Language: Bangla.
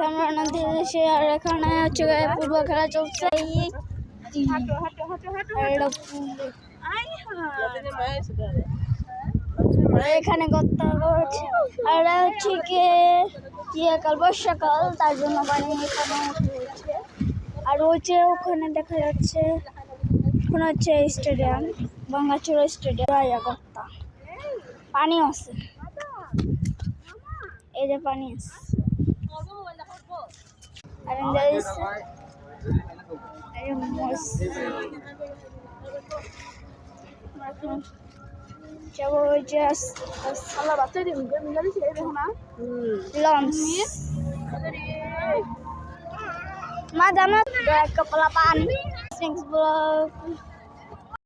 আমরা নদী দেশে আর এখানে হচ্ছে ফুটবল খেলা চলছে এখানে করতে হচ্ছে আর হচ্ছে গিয়ে কাল বর্ষাকাল তার জন্য পানি এখানে হচ্ছে আর হচ্ছে ওখানে দেখা যাচ্ছে ওখানে হচ্ছে স্টেডিয়াম ভাঙ্গাচোরা স্টেডিয়াম করতা পানি আছে এই যে পানি আছে আর mah damat kepala pan